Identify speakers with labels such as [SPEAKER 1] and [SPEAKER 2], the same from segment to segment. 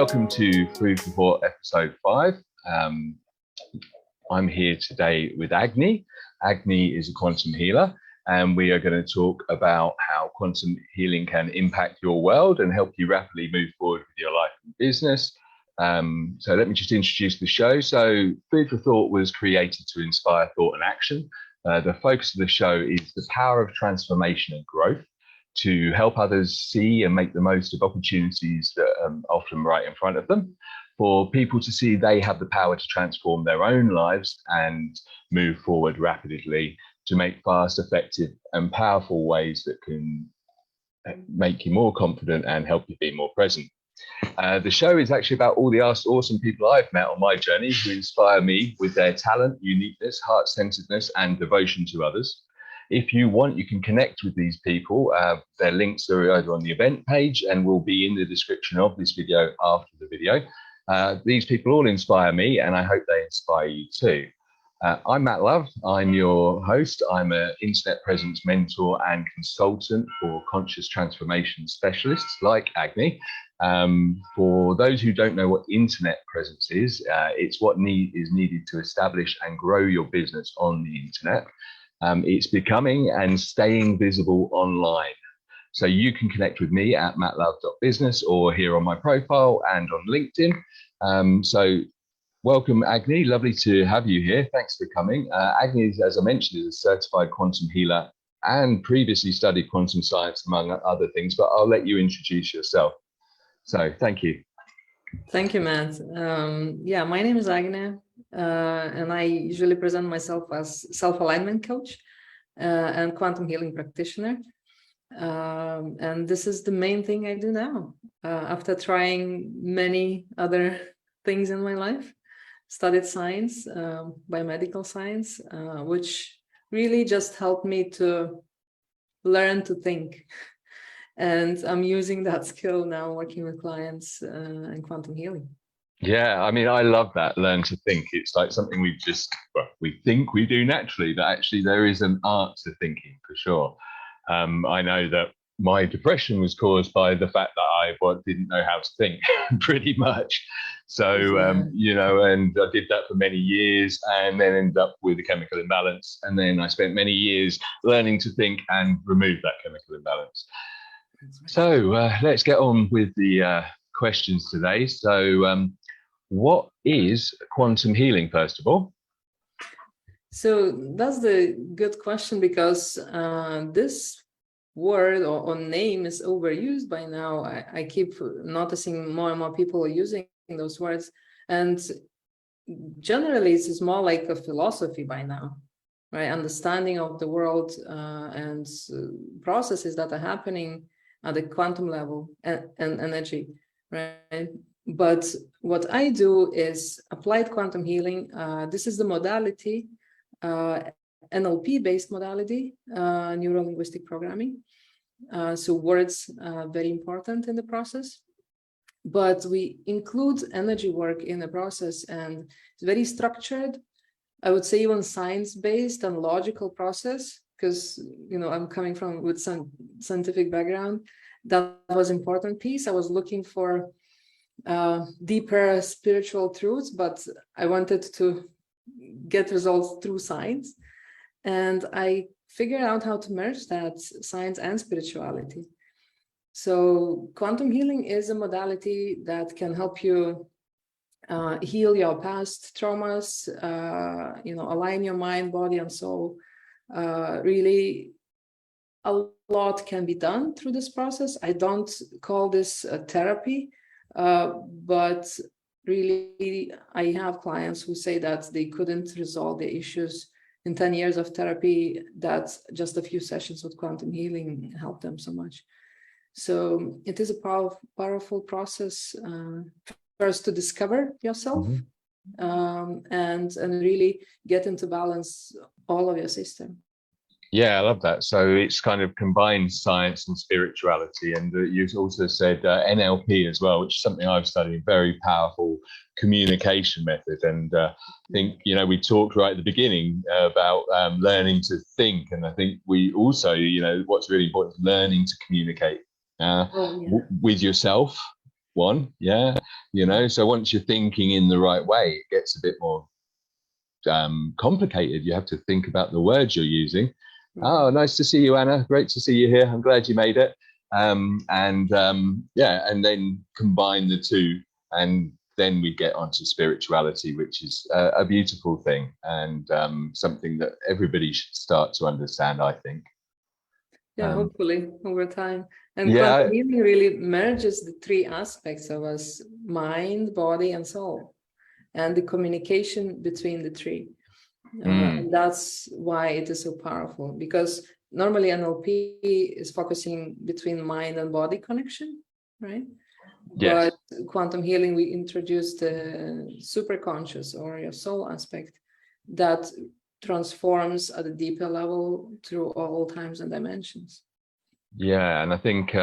[SPEAKER 1] welcome to Food for Thought episode 5. I'm here today with Agne. Agne is a quantum healer, and we are going to talk about how quantum healing can impact your world and help you rapidly move forward with your life and business. So let me just introduce the show. So Food for Thought was created to inspire thought and action. The focus of the show is the power of transformation and growth to help others see and make the most of opportunities that are often right in front of them, for people to see they have the power to transform their own lives and move forward rapidly to make fast, effective and powerful ways that can make you more confident and help you be more present. The show is actually about all the awesome people I've met on my journey who inspire me with their talent, uniqueness, heart-centeredness and devotion to others. If you want, you can connect with these people. Their links are either on the event page and will be in the description of this video after the video. These people all inspire me, and I hope they inspire you too. I'm Matt Love. I'm your host. I'm an internet presence mentor and consultant for conscious transformation specialists like Agne. For those who don't know what internet presence is, it's what is needed to establish and grow your business on the internet. It's becoming and staying visible online. So you can connect with me at mattlove.business or here on my profile and on LinkedIn. So welcome, Agne. Lovely to have you here. Thanks for coming. Agne, as I mentioned, is a certified quantum healer and previously studied quantum science, among other things, but I'll let you introduce yourself. So thank you.
[SPEAKER 2] Thank you, Matt. Yeah, my name is Agne, and I usually present myself as self-alignment coach and quantum healing practitioner. And this is the main thing I do now. After trying many other things in my life, studied science, biomedical science, which really just helped me to learn to think. And I'm using that skill now working with clients in quantum healing.
[SPEAKER 1] Yeah, I mean, I love that, learn to think. It's like something we think we do naturally, but actually there is an art to thinking for sure. I know that my depression was caused by the fact that I didn't know how to think pretty much. So, you know, and I did that for many years and then ended up with a chemical imbalance. And then I spent many years learning to think and remove that chemical imbalance. So let's get on with the questions today. So what is quantum healing, first of all?
[SPEAKER 2] So that's the good question, because this word or name is overused by now. I keep noticing more and more people are using those words. And generally, it's more like a philosophy by now, right? Understanding of the world and processes that are happening at the quantum level and energy, right? But what I do is applied quantum healing. This is the modality, NLP-based modality, neuro-linguistic programming. So words are very important in the process, but we include energy work in the process, and it's very structured. I would say even science-based and logical process, because, you know, I'm coming from with some scientific background. That was an important piece. I was looking for deeper spiritual truths, but I wanted to get results through science. And I figured out how to merge that science and spirituality. So quantum healing is a modality that can help you heal your past traumas, you know, align your mind, body, and soul. Really, a lot can be done through this process. I don't call this a therapy, but really, I have clients who say that they couldn't resolve the issues in 10 years of therapy, that just a few sessions with quantum healing helped them so much. So it is a powerful process, first to discover yourself, and really get into balance all of your system.
[SPEAKER 1] Yeah, I love that. So it's kind of combined science and spirituality. And you also said NLP as well, which is something I've studied, very powerful communication method. And I think, you know, we talked right at the beginning about learning to think. And I think we also, you know, what's really important is learning to communicate with yourself one. Yeah. So once you're thinking in the right way, it gets a bit more complicated. You have to think about the words you're using. Oh, nice to see you, Anna. Great to see you here. I'm glad you made it. And then combine the two, and then we get onto spirituality, which is a beautiful thing, and something that everybody should start to understand, I think.
[SPEAKER 2] Yeah, hopefully over time. And
[SPEAKER 1] yeah,
[SPEAKER 2] quantum healing really merges the three aspects of us: mind, body, and soul, and the communication between the three. And that's why it is so powerful, because normally NLP is focusing between mind and body connection, right?
[SPEAKER 1] Yes.
[SPEAKER 2] But quantum healing, we introduced the superconscious or your soul aspect that transforms at a deeper level through all times and dimensions.
[SPEAKER 1] Yeah, and I think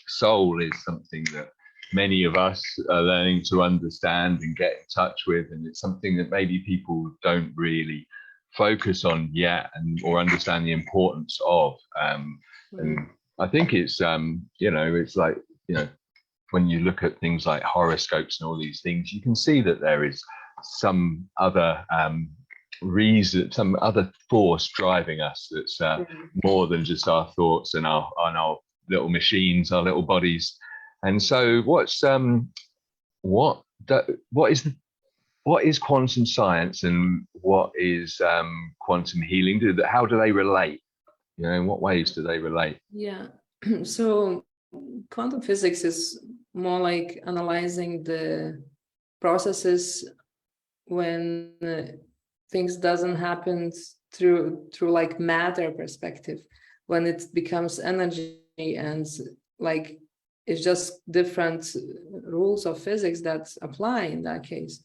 [SPEAKER 1] soul is something that many of us are learning to understand and get in touch with, and it's something that maybe people don't really focus on yet, or understand the importance of. And I think it's it's like, when you look at things like horoscopes and all these things, you can see that there is some other reason, some other force driving us that's more than just our thoughts and our little machines, our little bodies. And so what is quantum science, and what is quantum healing? How do they relate? In what ways do they relate?
[SPEAKER 2] Yeah, so quantum physics is more like analyzing the processes when things doesn't happen through like matter perspective, when it becomes energy, and like it's just different rules of physics that apply in that case.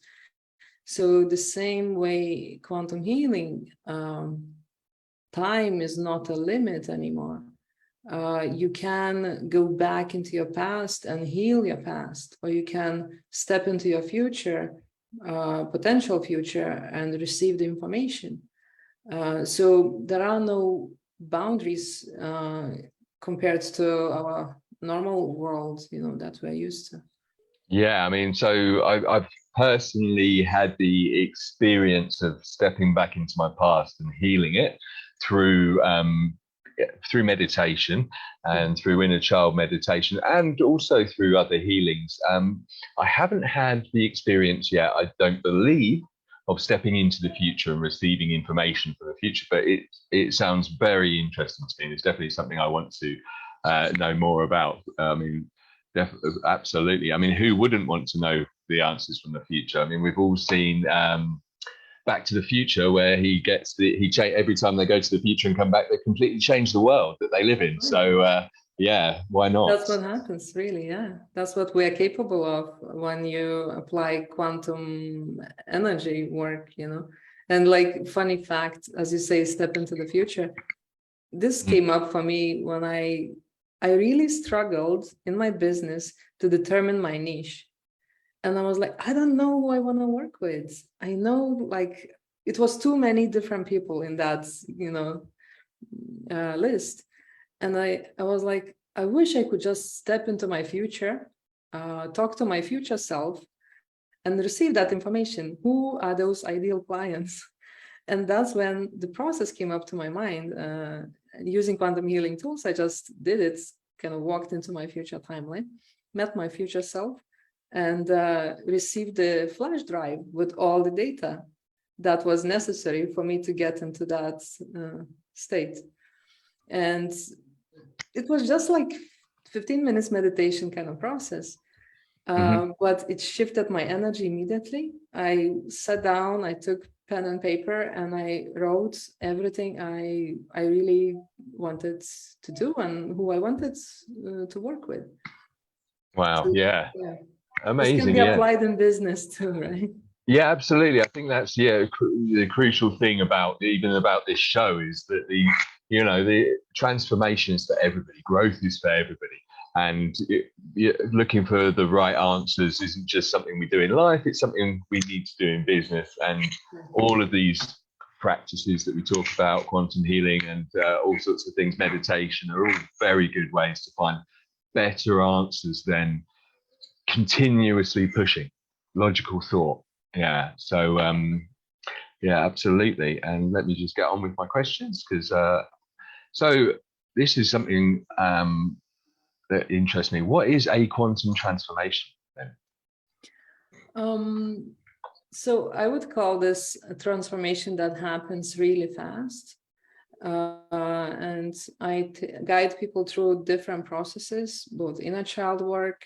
[SPEAKER 2] So the same way quantum healing, time is not a limit anymore. You can go back into your past and heal your past, or you can step into your future, potential future, and receive the information. So there are no boundaries compared to our normal world, that we're used to.
[SPEAKER 1] Yeah, I mean, so I've personally had the experience of stepping back into my past and healing it through meditation and through inner child meditation, and also through other healings. I haven't had the experience yet, I don't believe, of stepping into the future and receiving information for the future, but it sounds very interesting to me, and it's definitely something I want to know more about. I mean, absolutely. I mean, who wouldn't want to know the answers from the future? I mean, we've all seen Back to the Future, where every time they go to the future and come back, they completely change the world that they live in. So yeah, why not?
[SPEAKER 2] That's what happens, really. Yeah, that's what we are capable of when you apply quantum energy work, And like, funny fact, as you say, step into the future. This came up for me when I really struggled in my business to determine my niche. And I was like, I don't know who I want to work with. I know, like, it was too many different people in that, list. And I was like, I wish I could just step into my future, talk to my future self, and receive that information. Who are those ideal clients? And that's when the process came up to my mind. Using quantum healing tools, I just did it, kind of walked into my future timeline, met my future self, and received the flash drive with all the data that was necessary for me to get into that state. And it was just like 15 minutes meditation kind of process, but it shifted my energy immediately. I sat down, I took pen and paper, and I wrote everything I really wanted to do and who I wanted to work with.
[SPEAKER 1] Wow. So, yeah. Amazing.
[SPEAKER 2] This can be applied in business too, right?
[SPEAKER 1] Yeah, absolutely. I think that's the crucial thing about this show is that the transformation is for everybody, growth is for everybody, and looking for the right answers isn't just something we do in life; it's something we need to do in business. And all of these practices that we talk about, quantum healing and all sorts of things, meditation, are all very good ways to find better answers than continuously pushing logical thought. Yeah. So yeah, absolutely. And let me just get on with my questions, because so this is something that interests me. What is a quantum transformation then?
[SPEAKER 2] So I would call this a transformation that happens really fast. And I guide people through different processes, both inner child work,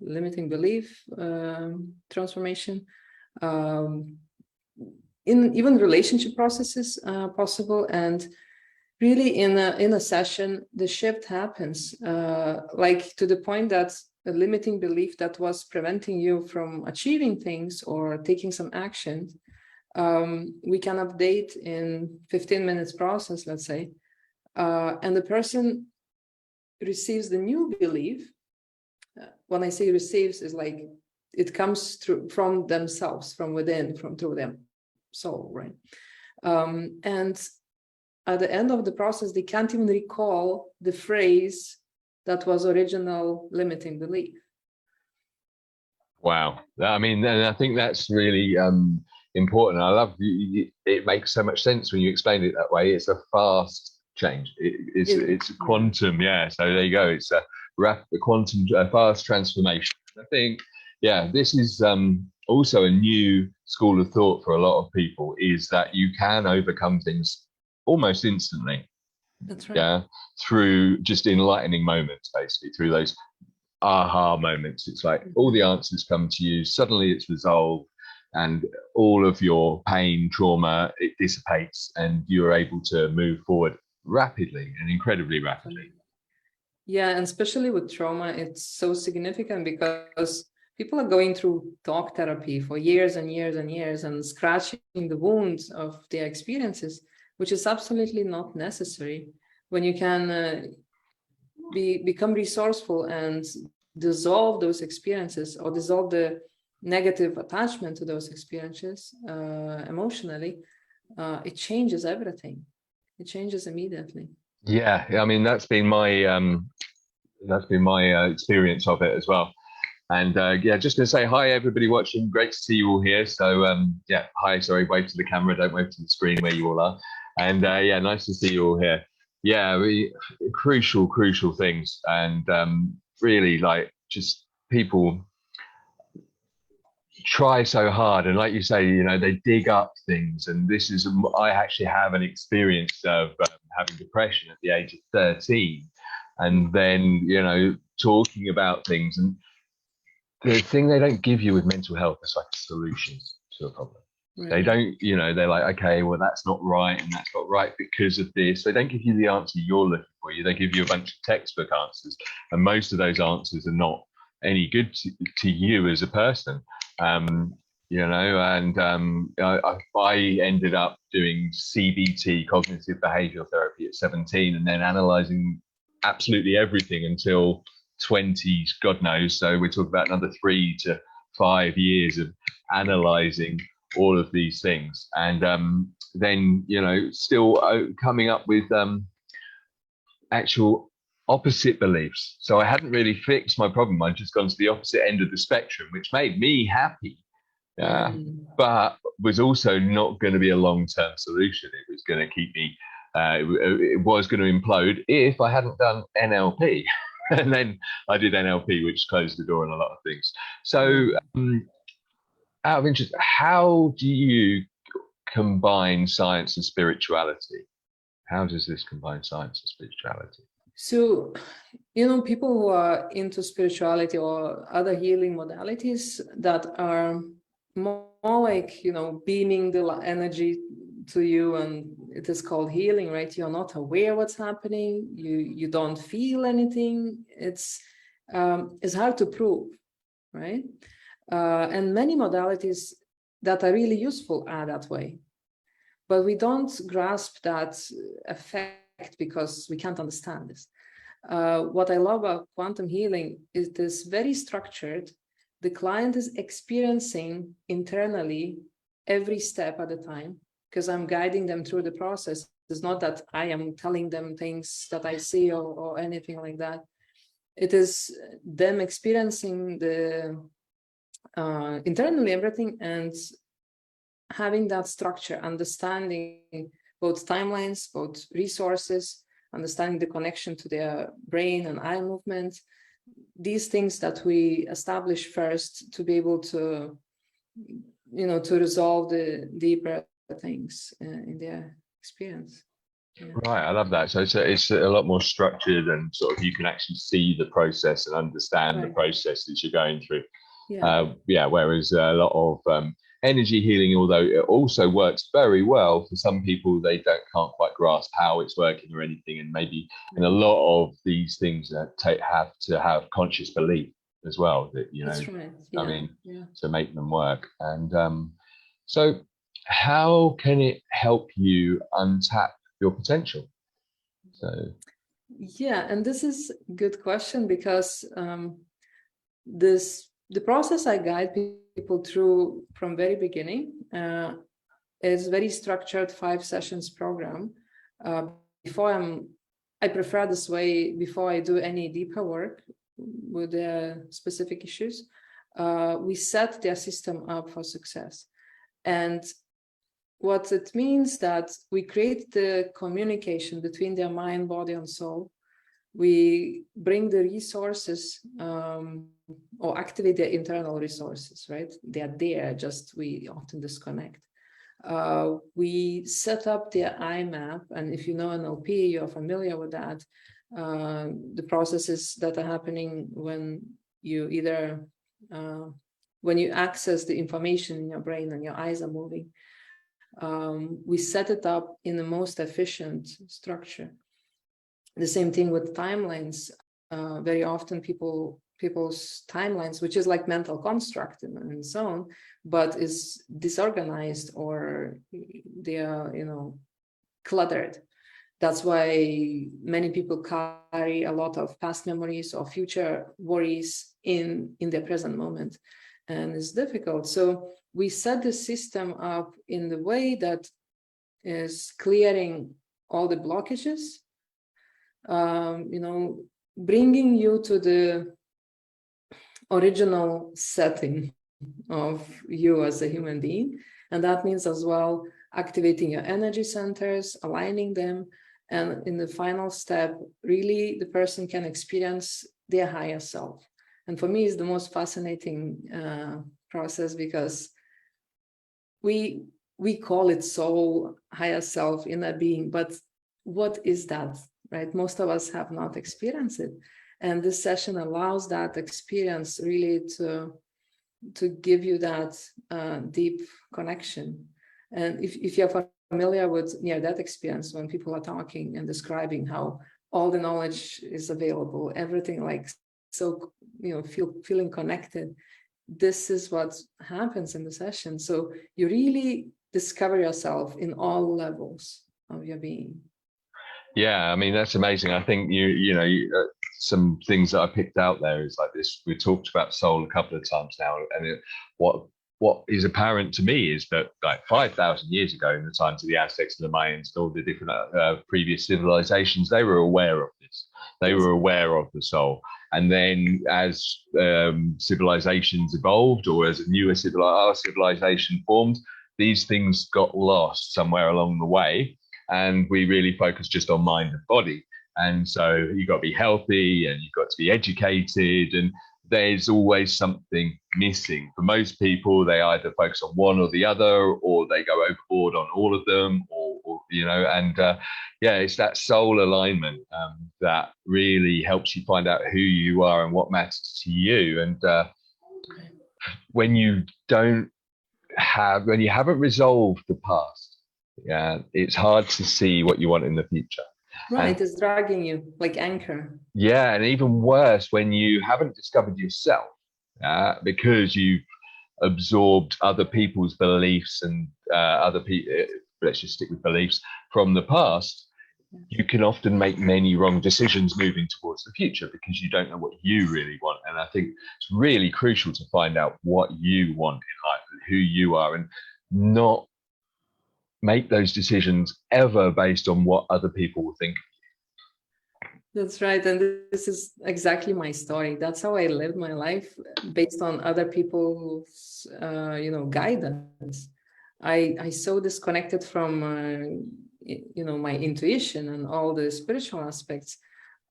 [SPEAKER 2] limiting belief transformation, in even relationship processes possible. And really in a session, the shift happens, like to the point that a limiting belief that was preventing you from achieving things or taking some action, we can update in 15 minutes process, let's say, and the person receives the new belief. When I say receives, is like it comes through from themselves, from within, from through them soul, right? And at the end of the process, they can't even recall the phrase that was original limiting belief.
[SPEAKER 1] Wow. I mean, and I think that's really important. I love it. Makes so much sense when you explain it that way. It's a fast change. It's quantum. Yeah. So there you go. It's a quantum, fast transformation. I think, yeah, this is also a new school of thought for a lot of people, is that you can overcome things almost instantly.
[SPEAKER 2] That's right.
[SPEAKER 1] Yeah, through just enlightening moments, basically, through those aha moments. It's like all the answers come to you, suddenly it's resolved, and all of your pain, trauma, it dissipates, and you're able to move forward rapidly and incredibly rapidly.
[SPEAKER 2] Yeah, and especially with trauma, it's so significant because people are going through talk therapy for years and years and years and scratching the wounds of their experiences, which is absolutely not necessary when you can become resourceful and dissolve those experiences, or dissolve the negative attachment to those experiences emotionally. It changes everything. It changes immediately.
[SPEAKER 1] Yeah, I mean, that's been my experience of it as well. And yeah, just gonna say hi everybody watching. Great to see you all here. So yeah, hi. Sorry, wave to the camera. Don't wave to the screen where you all are. And yeah, nice to see you all here. Yeah, crucial things, and really, like, just people try so hard, and like you say, you know, they dig up things. And this is, I actually have an experience of having depression at the age of 13, and then, you know, talking about things. And the thing they don't give you with mental health is like a solution to a problem. Right. They don't, you know, they're like, okay, well, that's not right, and that's not right because of this. They don't give you the answer you're looking for. They give you a bunch of textbook answers, and most of those answers are not any good to you as a person. You know, and I ended up doing CBT, cognitive behavioral therapy, at 17, and then analyzing absolutely everything until 20s, God knows. So we're talking about another 3 to 5 years of analyzing all of these things, and then, you know, still coming up with actual opposite beliefs. So I hadn't really fixed my problem. I'd just gone to the opposite end of the spectrum, which made me happy, but was also not going to be a long-term solution. It was going to keep me, it was going to implode if I hadn't done NLP. And then I did NLP, which closed the door on a lot of things. So out of interest, how do you combine science and spirituality? How does this combine science and spirituality?
[SPEAKER 2] So, you know, people who are into spirituality or other healing modalities that are more like, you know, beaming the energy to you, and it is called healing, right? You're not aware what's happening. You don't feel anything. It's hard to prove, right? And many modalities that are really useful are that way, but we don't grasp that effect because we can't understand this. What I love about quantum healing is this very structured. The client is experiencing internally every step at a time, because I'm guiding them through the process. It's not that I am telling them things that I see or anything like that. it is them experiencing the internally everything and having that structure, understanding both timelines, both resources, understanding the connection to their brain and eye movement, these things that we establish first to be able to, to resolve the deeper things in their experience. Yeah.
[SPEAKER 1] Right, I love that. So it's a lot more structured, and sort of you can actually see the process and understand the process that you're going through. Yeah. Whereas a lot of energy healing, although it also works very well for some people, they can't quite grasp how it's working or anything, and maybe in a lot of these things have to have conscious belief as well. That
[SPEAKER 2] That's right. Yeah.
[SPEAKER 1] I mean, to make them work. And so, how can it help you untap your potential? So
[SPEAKER 2] yeah, and this is a good question, because the process I guide people through from very beginning is very structured 5 sessions program. I prefer this way before I do any deeper work with the specific issues. We set their system up for success. And what it means that we create the communication between their mind, body, and soul. We bring the resources or activate their internal resources, right? They are there, just we often disconnect. We set up their eye map, and if you know NLP, you're familiar with that. The processes that are happening when you either when you access the information in your brain and your eyes are moving. We set it up in the most efficient structure. The same thing with timelines. Very often people's timelines, which is like mental construct and so on, but is disorganized, or they are, cluttered. That's why many people carry a lot of past memories or future worries in their present moment, and it's difficult. So we set the system up in the way that is clearing all the blockages, bringing you to the original setting of you as a human being. And that means as well activating your energy centers, aligning them. And in the final step, really the person can experience their higher self. And for me, it's the most fascinating process, because we call it soul, higher self, inner being, but what is that, right? Most of us have not experienced it. And this session allows that experience really to give you that deep connection. And if you're familiar with near-death experience, when people are talking and describing how all the knowledge is available, everything like so, feeling connected, this is what happens in the session. So you really discover yourself in all levels of your being.
[SPEAKER 1] Yeah, I mean, that's amazing. I think some things that I picked out there is like this. We talked about soul a couple of times now, and what is apparent to me is that like 5,000 years ago, in the times of the Aztecs and the Mayans and all the different previous civilizations, they were aware of this. They were aware of the soul. And then as civilizations evolved, or as a newer civilization formed, these things got lost somewhere along the way. And we really focus just on mind and body. And so you've got to be healthy and you've got to be educated, and there's always something missing. For most people, they either focus on one or the other, or they go overboard on all of them, it's that soul alignment that really helps you find out who you are and what matters to you. And when you haven't resolved the past, it's hard to see what you want in the future.
[SPEAKER 2] Right, it's dragging you like anchor.
[SPEAKER 1] Yeah, and even worse, when you haven't discovered yourself, because you've absorbed other people's beliefs and let's just stick with beliefs from the past, you can often make many wrong decisions moving towards the future because you don't know what you really want. And I think it's really crucial to find out what you want in life and who you are, and not make those decisions ever based on what other people will think.
[SPEAKER 2] That's right. And this is exactly my story. That's how I lived my life, based on other people's, guidance. I so disconnected from, my intuition and all the spiritual aspects.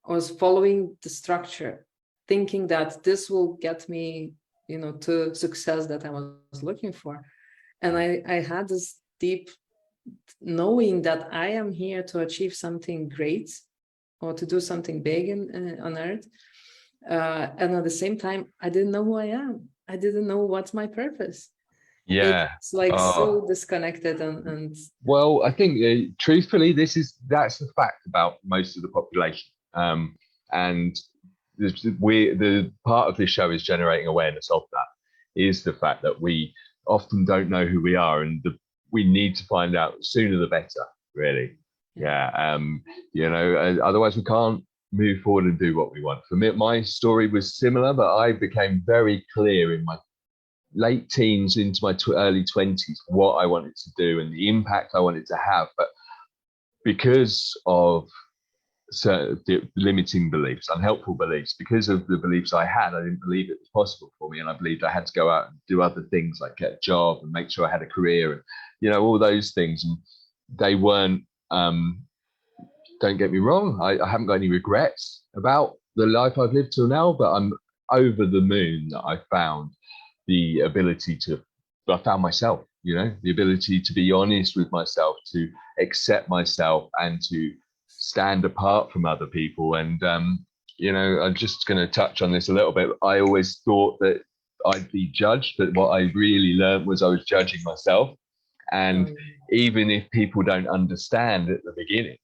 [SPEAKER 2] I was following the structure, thinking that this will get me, to success that I was looking for. And I had this deep knowing that I am here to achieve something great, or to do something big on earth. And at the same time, I didn't know who I am. I didn't know what's my purpose.
[SPEAKER 1] Yeah.
[SPEAKER 2] It's like so disconnected and
[SPEAKER 1] well, I think truthfully, that's the fact about most of the population. And the part of this show is generating awareness of that, is the fact that we often don't know who we are, and we need to find out sooner the better, really. Yeah. Otherwise we can't move forward and do what we want. For me, my story was similar, but I became very clear in my late teens into my early 20s what I wanted to do and the impact I wanted to have. But because of certain limiting beliefs, unhelpful beliefs, because of the beliefs I had, I didn't believe it was possible for me, and I believed I had to go out and do other things, like get a job and make sure I had a career, and all those things. And they weren't, don't get me wrong, I haven't got any regrets about the life I've lived till now, but I'm over the moon that I found the ability to, I found myself, the ability to be honest with myself, to accept myself, and to stand apart from other people. And, I'm just going to touch on this a little bit. I always thought that I'd be judged, but what I really learned was I was judging myself. And even if people don't understand at the beginning,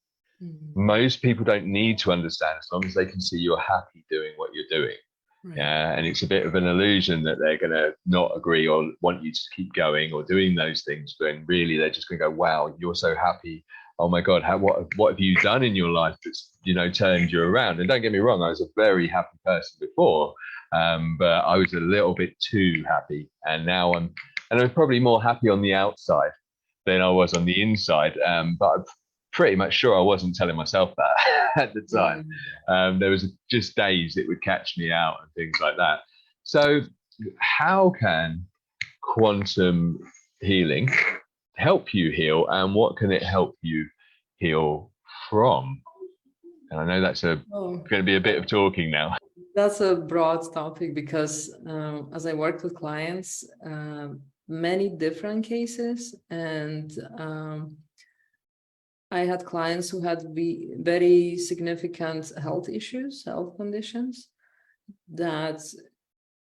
[SPEAKER 1] most people don't need to understand, as long as they can see you're happy doing what you're doing. Right. Yeah, and it's a bit of an illusion that they're going to not agree or want you to keep going or doing those things, but really they're just going to go, wow, you're so happy. Oh my God, what have you done in your life that's turned you around? And don't get me wrong, I was a very happy person before, but I was a little bit too happy, and now I'm probably more happy on the outside than I was on the inside. But I'm pretty much sure I wasn't telling myself that at the time. There was just days it would catch me out and things like that. So how can quantum healing help you heal, and what can it help you heal from? And I know that's going to be a bit of talking now.
[SPEAKER 2] That's a broad topic, because as I work with clients, many different cases, and I had clients who had very significant health issues, health conditions that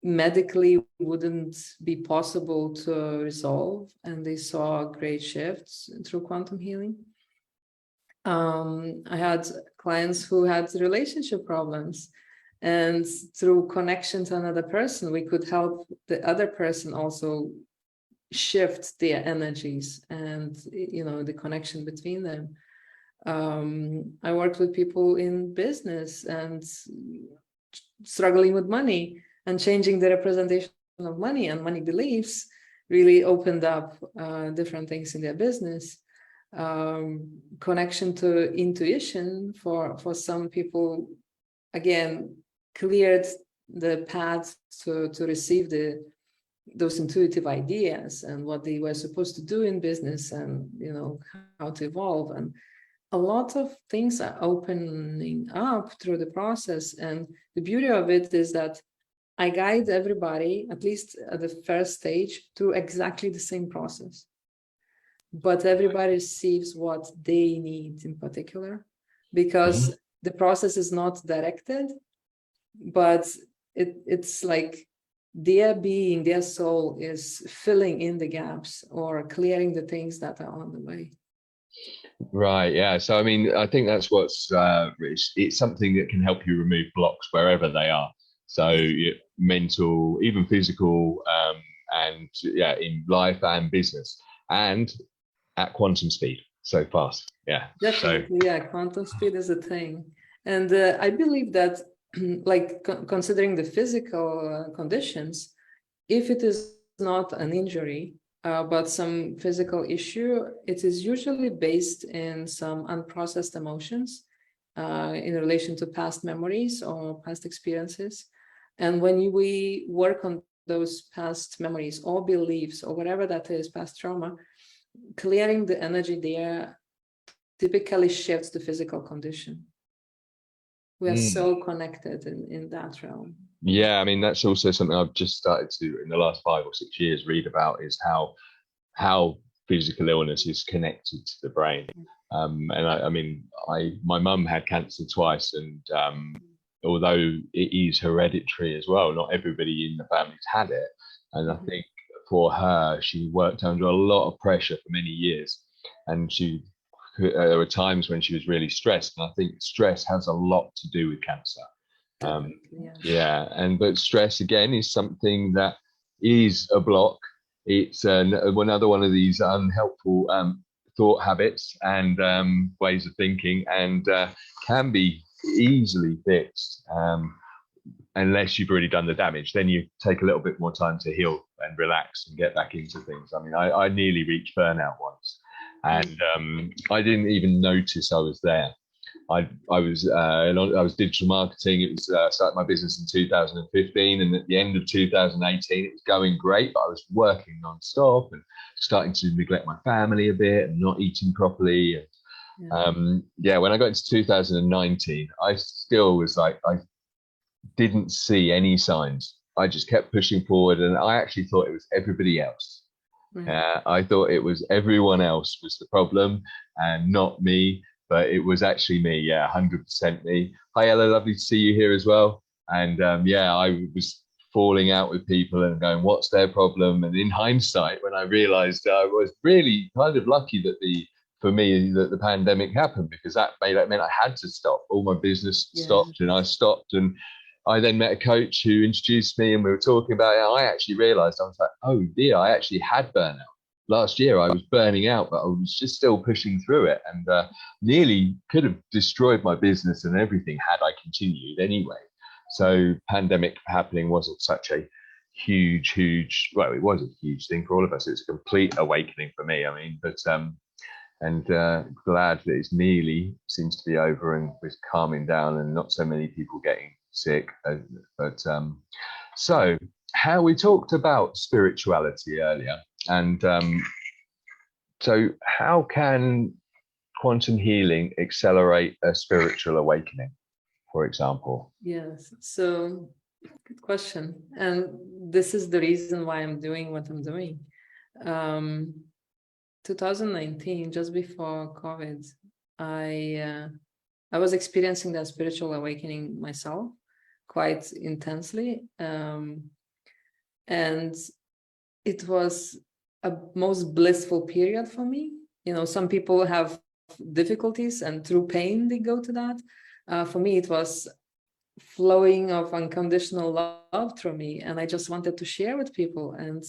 [SPEAKER 2] medically wouldn't be possible to resolve, and they saw great shifts through quantum healing. I had clients who had relationship problems, and through connection to another person, we could help the other person also shift their energies and the connection between them. I worked with people in business and struggling with money, and changing the representation of money and money beliefs really opened up different things in their business. Connection to intuition for some people, again, cleared the path to receive those intuitive ideas and what they were supposed to do in business, and how to evolve. And a lot of things are opening up through the process. And the beauty of it is that I guide everybody, at least at the first stage, through exactly the same process. But everybody receives what they need in particular, because the process is not directed, but it's like their being, their soul is filling in the gaps or clearing the things that are on the way.
[SPEAKER 1] Right. Yeah. So, I mean, I think that's what's, it's something that can help you remove blocks wherever they are. So mental, even physical, and in life and business, and at quantum speed, so fast. Yeah.
[SPEAKER 2] Definitely. So, quantum speed is a thing. And I believe that, like, considering the physical conditions, if it is not an injury, but some physical issue, it is usually based in some unprocessed emotions. in relation to past memories or past experiences. And when we work on those past memories or beliefs or whatever that is, past trauma, clearing the energy there typically shifts the physical condition. We are so connected in that realm.
[SPEAKER 1] Yeah, I mean, that's also something I've just started to, in the last 5 or 6 years, read about, is how physical illness is connected to the brain. And I mean, my mum had cancer twice, and although it is hereditary as well, not everybody in the family's had it. And I think for her, she worked under a lot of pressure for many years, and there were times when she was really stressed, and I think stress has a lot to do with cancer. But stress again is something that is a block. It's another one of these unhelpful thought habits and ways of thinking, and can be easily fixed unless you've already done the damage. Then you take a little bit more time to heal and relax and get back into things. I mean, I nearly reached burnout once, and I didn't even notice I was there. I was digital marketing. It was started my business in 2015, and at the end of 2018, it was going great, but I was working non-stop and starting to neglect my family a bit and not eating properly. And when I got into 2019, I still was like, I didn't see any signs. I just kept pushing forward, and I actually thought it was everybody else. I thought it was everyone else was the problem and not me. But it was actually me, 100% me. Hi, Ella, lovely to see you here as well. And I was falling out with people and going, what's their problem? And in hindsight, when I realized I was really kind of lucky that the pandemic happened, because that meant I had to stop. All my business stopped, and I stopped. And I then met a coach who introduced me, and we were talking about it. I actually realized, I was like, oh dear, I actually had burnout. Last year I was burning out, but I was just still pushing through it, and nearly could have destroyed my business and everything had I continued anyway. So pandemic happening wasn't such a huge, well, it was a huge thing for all of us. It's a complete awakening for me. I mean, but glad that it's nearly seems to be over and it's calming down and not so many people getting sick. So how we talked about spirituality earlier. And so how can quantum healing accelerate a spiritual awakening, for example?
[SPEAKER 2] Yes, so good question. And this is the reason why I'm doing what I'm doing. 2019, just before COVID, I was experiencing that spiritual awakening myself quite intensely. And it was a most blissful period for me. You know, some people have difficulties and through pain they go to that. For me, it was flowing of unconditional love through me, and I just wanted to share with people. And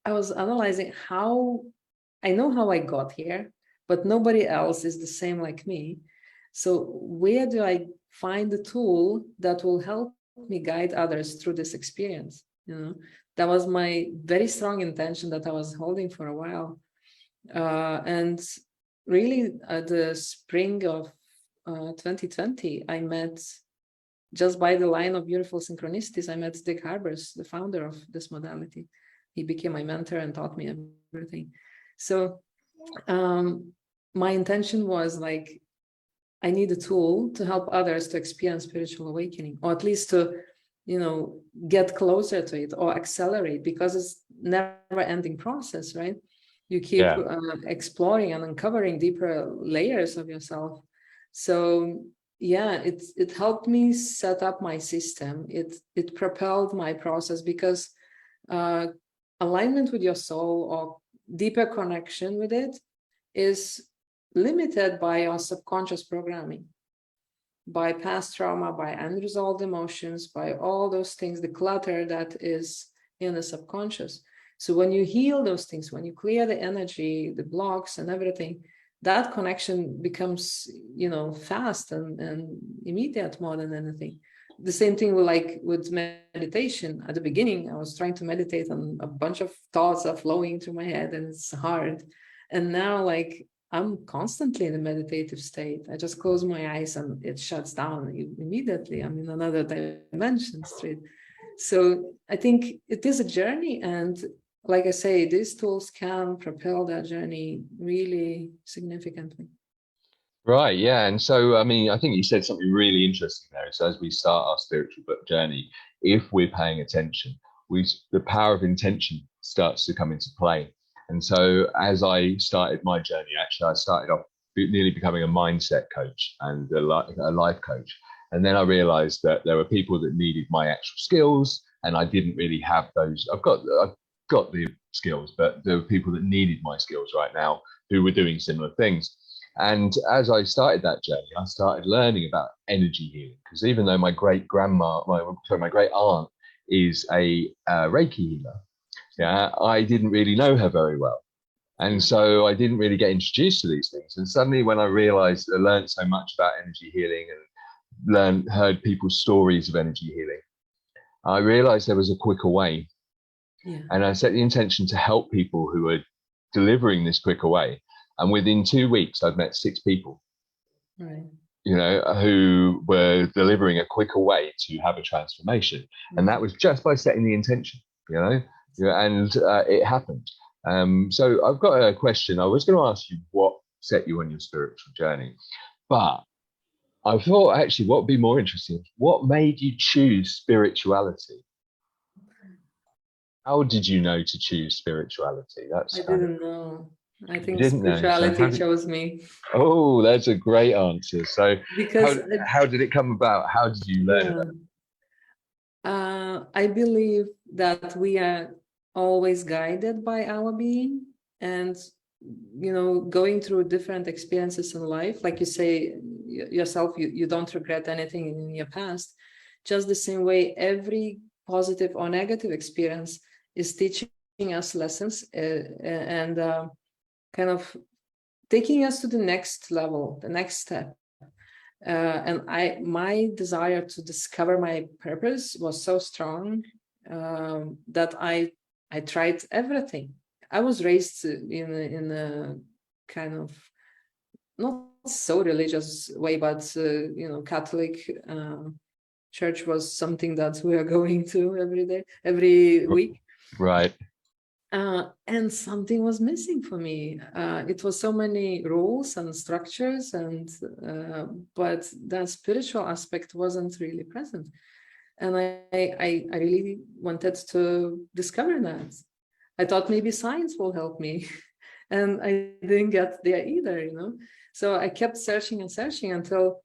[SPEAKER 2] I was analyzing how I know how I got here, but nobody else is the same like me. So where do I find the tool that will help me guide others through this experience? You know, that was my very strong intention that I was holding for a while. And really at the spring of 2020, I met, just by the line of beautiful synchronicities, I met Dick Harbers, the founder of this modality. He became my mentor and taught me everything. So my intention was like, I need a tool to help others to experience spiritual awakening, or at least to, you know, get closer to it or accelerate, because it's never ending process, right? You keep exploring and uncovering deeper layers of yourself. So yeah, it helped me set up my system. It propelled my process, because alignment with your soul or deeper connection with it is limited by your subconscious programming, by past trauma, by unresolved emotions, by all those things, the clutter that is in the subconscious. So when you heal those things, when you clear the energy, the blocks and everything, that connection becomes, you know, fast and immediate more than anything. The same thing with meditation. At the beginning, I was trying to meditate and a bunch of thoughts are flowing through my head and it's hard. And now, like, I'm constantly in a meditative state. I just close my eyes and it shuts down immediately. I'm in another dimension straight. So I think it is a journey, and like I say, these tools can propel that journey really significantly.
[SPEAKER 1] Right, yeah. And so, I mean, I think you said something really interesting there. So as we start our spiritual journey, if we're paying attention, the power of intention starts to come into play. And so as I started my journey, actually, I started off nearly becoming a mindset coach and a life coach. And then I realized that there were people that needed my actual skills, and I didn't really have those. I've got the skills, but there were people that needed my skills right now who were doing similar things. And as I started that journey, I started learning about energy healing, because even though my great aunt is a Reiki healer, yeah, I didn't really know her very well. And so I didn't really get introduced to these things. And suddenly when I realized, I learned so much about energy healing and heard people's stories of energy healing, I realized there was a quicker way.
[SPEAKER 2] Yeah.
[SPEAKER 1] And I set the intention to help people who were delivering this quicker way. And within 2 weeks, I've met 6 people,
[SPEAKER 2] right,
[SPEAKER 1] you know, who were delivering a quicker way to have a transformation. Mm-hmm. And that was just by setting the intention, you know, and it happened. So I've got a question. I was going to ask you what set you on your spiritual journey, but I thought actually what would be more interesting, what made you choose spirituality? How did you know to choose spirituality?
[SPEAKER 2] I didn't know. I think
[SPEAKER 1] spirituality
[SPEAKER 2] so chose me.
[SPEAKER 1] Oh, that's a great answer. So
[SPEAKER 2] because
[SPEAKER 1] how did it come about? How did you learn about it?
[SPEAKER 2] I believe that we are always guided by our being, and you know, going through different experiences in life, like you say yourself, you don't regret anything in your past. Just the same way, every positive or negative experience is teaching us lessons and kind of taking us to the next level, the next step. And my desire to discover my purpose was so strong that I tried everything. I was raised in a kind of not so religious way, but you know, Catholic church was something that we are going to every week.
[SPEAKER 1] Right.
[SPEAKER 2] And something was missing for me. It was so many rules and structures, and but that spiritual aspect wasn't really present. And I really wanted to discover that. I thought maybe science will help me, and I didn't get there either, you know. So I kept searching and searching until,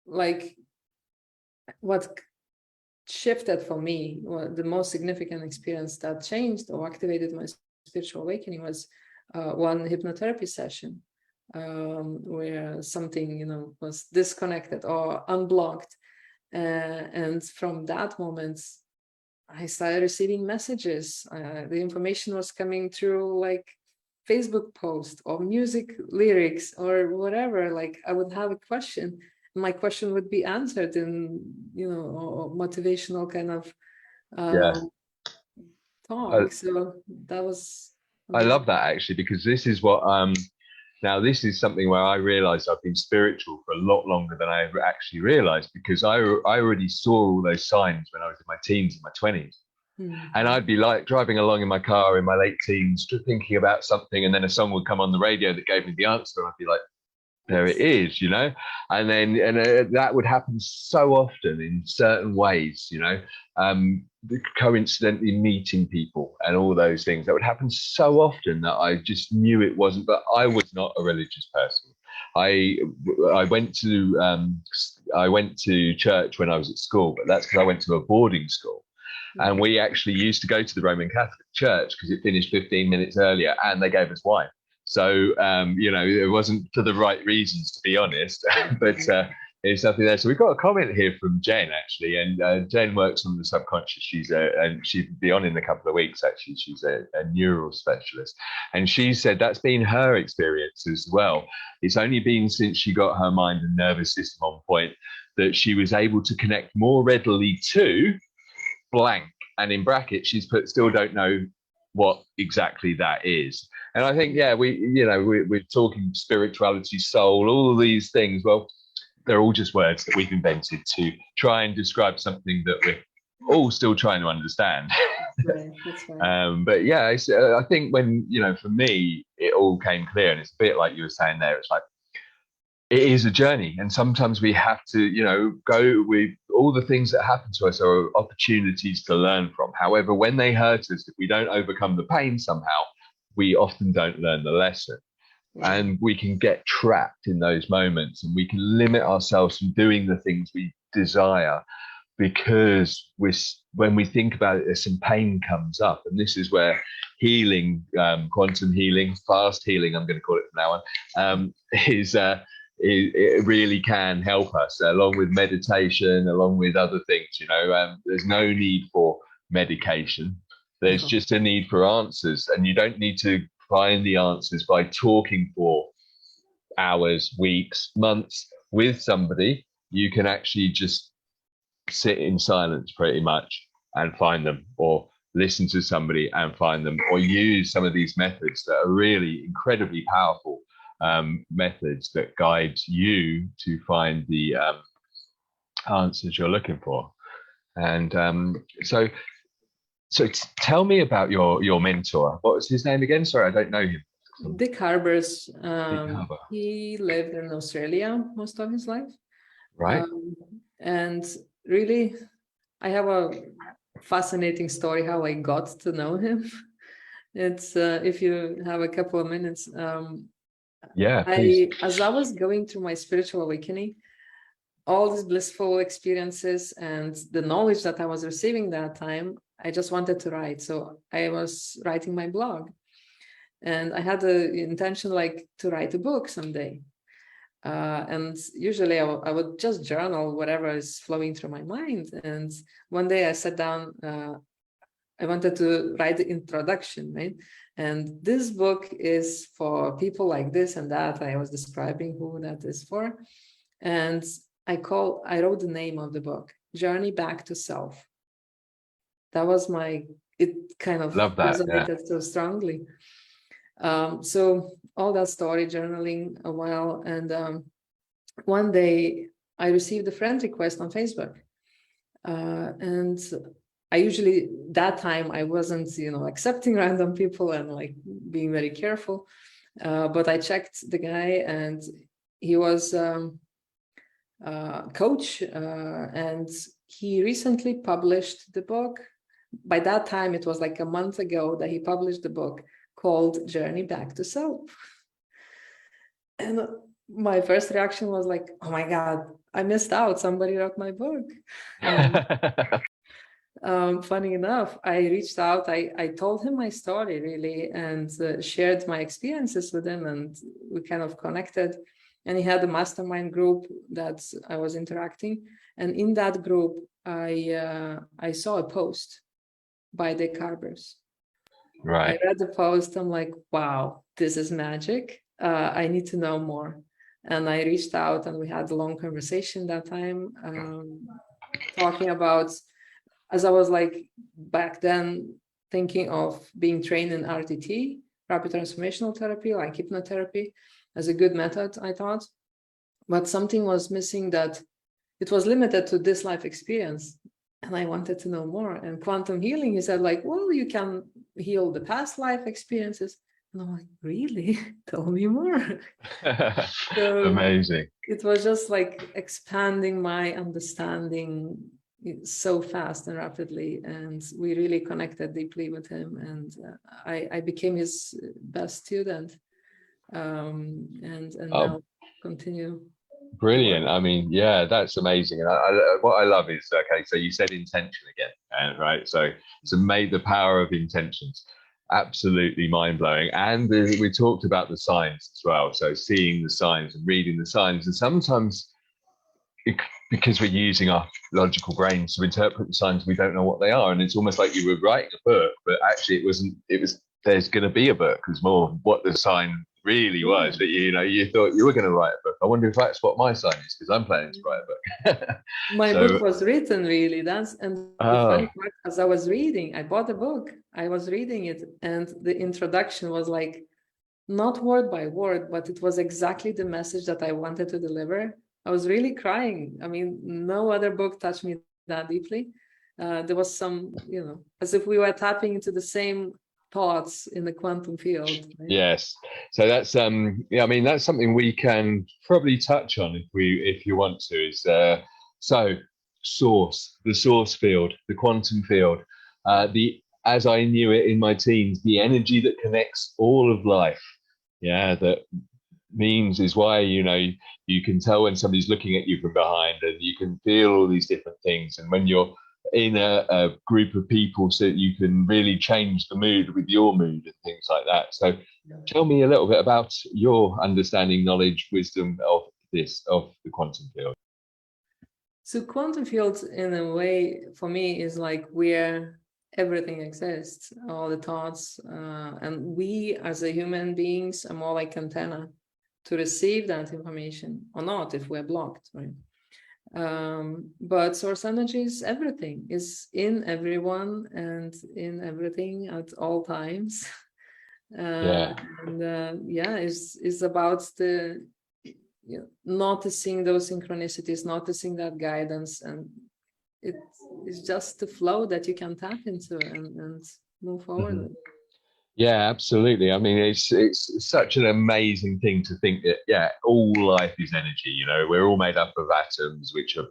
[SPEAKER 2] like, what shifted for me, the most significant experience that changed or activated my spiritual awakening was one hypnotherapy session where something, you know, was disconnected or unblocked. And from that moment, I started receiving messages. The information was coming through like Facebook post or music lyrics or whatever. Like I would have a question, my question would be answered in, you know, or motivational kind of talk. So that was
[SPEAKER 1] I love that actually, because this is what now this is something where I realized I've been spiritual for a lot longer than I ever actually realized, because I already saw all those signs when I was in my teens and my 20s. And I'd be like driving along in my car in my late teens, thinking about something, and then a song would come on the radio that gave me the answer, and I'd be like, there it is, you know. And then that would happen so often in certain ways, you know, coincidentally meeting people and all those things. That would happen so often that I just knew it wasn't. But I was not a religious person. I went to church when I was at school, but that's because I went to a boarding school. And we actually used to go to the Roman Catholic Church because it finished 15 minutes earlier, and they gave us wine. So, you know, it wasn't for the right reasons, to be honest, but there's something there. So we've got a comment here from Jen, actually, and Jen works on the subconscious. And she'll be on in a couple of weeks, actually. She's a neural specialist. And she said that's been her experience as well. It's only been since she got her mind and nervous system on point that she was able to connect more readily to blank. And in brackets, she's put, still don't know what exactly that is. And I think, yeah, we're talking spirituality, soul, all of these things. Well, they're all just words that we've invented to try and describe something that we're all still trying to understand.
[SPEAKER 2] Right, that's right.
[SPEAKER 1] But yeah, I think when, for me, it all came clear, and it's a bit like you were saying there, it's like, it is a journey, and sometimes we have to, go with all the things that happen to us are opportunities to learn from. However, when they hurt us, if we don't overcome the pain somehow, we often don't learn the lesson.
[SPEAKER 2] Yeah.
[SPEAKER 1] And we can get trapped in those moments, and we can limit ourselves from doing the things we desire because when we think about it, there's some pain comes up. And this is where healing, quantum healing, fast healing, I'm going to call it from now on, it really can help us, along with meditation, along with other things. There's no need for medication. There's just a need for answers, and you don't need to find the answers by talking for hours, weeks, months with somebody. You can actually just sit in silence pretty much and find them, or listen to somebody and find them, or use some of these methods that are really incredibly powerful methods that guide you to find the answers you're looking for. And so tell me about your mentor. What was his name again? Sorry, I don't know him.
[SPEAKER 2] Dick Harbers. He lived in Australia most of his life.
[SPEAKER 1] Right.
[SPEAKER 2] And really, I have a fascinating story how I got to know him. It's if you have a couple of minutes.
[SPEAKER 1] Yeah, please.
[SPEAKER 2] As I was going through my spiritual awakening, all these blissful experiences and the knowledge that I was receiving that time, I just wanted to write. So I was writing my blog, and I had the intention to write a book someday. And usually I would just journal whatever is flowing through my mind. And one day I sat down, I wanted to write the introduction, right? And this book is for people like this and that. I was describing who that is for. And I wrote the name of the book, Journey Back to Self. That was it kind of resonated so strongly. So all that story, journaling a while. And one day I received a friend request on Facebook. And I usually, that time I wasn't, accepting random people and being very careful. But I checked the guy, and he was a coach, and he recently published the book. By that time, it was a month ago that he published the book called Journey Back to Self. And my first reaction was oh my God, I missed out. Somebody wrote my book. Funny enough, I reached out, I told him my story really, and shared my experiences with him, and we kind of connected. And he had a mastermind group that I was interacting. And in that group, I saw a post by Dick Harbers.
[SPEAKER 1] Right.
[SPEAKER 2] I read the post. I'm like, wow, this is magic. I need to know more. And I reached out, and we had a long conversation that time, talking about, as I was back then thinking of being trained in RTT, rapid transformational therapy, hypnotherapy, as a good method, I thought. But something was missing, that it was limited to this life experience. And I wanted to know more. And quantum healing, he said, well, you can heal the past life experiences. And I'm like, really? Tell me more. So
[SPEAKER 1] amazing.
[SPEAKER 2] It was just expanding my understanding so fast and rapidly. And we really connected deeply with him. And I became his best student. And now continue.
[SPEAKER 1] Brilliant. I mean, yeah, that's amazing. And what I love is, okay, so you said intention again, right? So made the power of intentions. Absolutely mind-blowing. And we talked about the signs as well. So seeing the signs and reading the signs. And sometimes because we're using our logical brains to interpret the signs, we don't know what they are. And it's almost like you were writing a book, but actually there's going to be a book. It's more what the sign really was, that you thought you were going to write a book. I wonder if that's what my sign is, because I'm planning to write a book.
[SPEAKER 2] My book was written, really. The funny part, as I was reading, I bought a book, I was reading it, and the introduction was not word by word, but it was exactly the message that I wanted to deliver. I was really crying. I mean, no other book touched me that deeply. There was some, as if we were tapping into the same thoughts in the quantum field. Right?
[SPEAKER 1] Yes. So that's yeah, I mean, that's something we can probably touch on if you want to, is so the source field, the quantum field, as I knew it in my teens, the energy that connects all of life. Yeah, that means is why, you can tell when somebody's looking at you from behind, and you can feel all these different things. And when you're in a group of people, so that you can really change the mood with your mood and things like that. So tell me a little bit about your understanding, knowledge, wisdom of the quantum field.
[SPEAKER 2] So quantum field, in a way, for me, is like where everything exists, all the thoughts, and we as a human beings are more like antenna to receive that information, or not if we're blocked, right? But source energy is everything, is in everyone and in everything at all times. Is about the noticing those synchronicities, noticing that guidance, and it is just the flow that you can tap into and move forward with.
[SPEAKER 1] Yeah, absolutely. I mean, it's such an amazing thing to think that, all life is energy. We're all made up of atoms, which are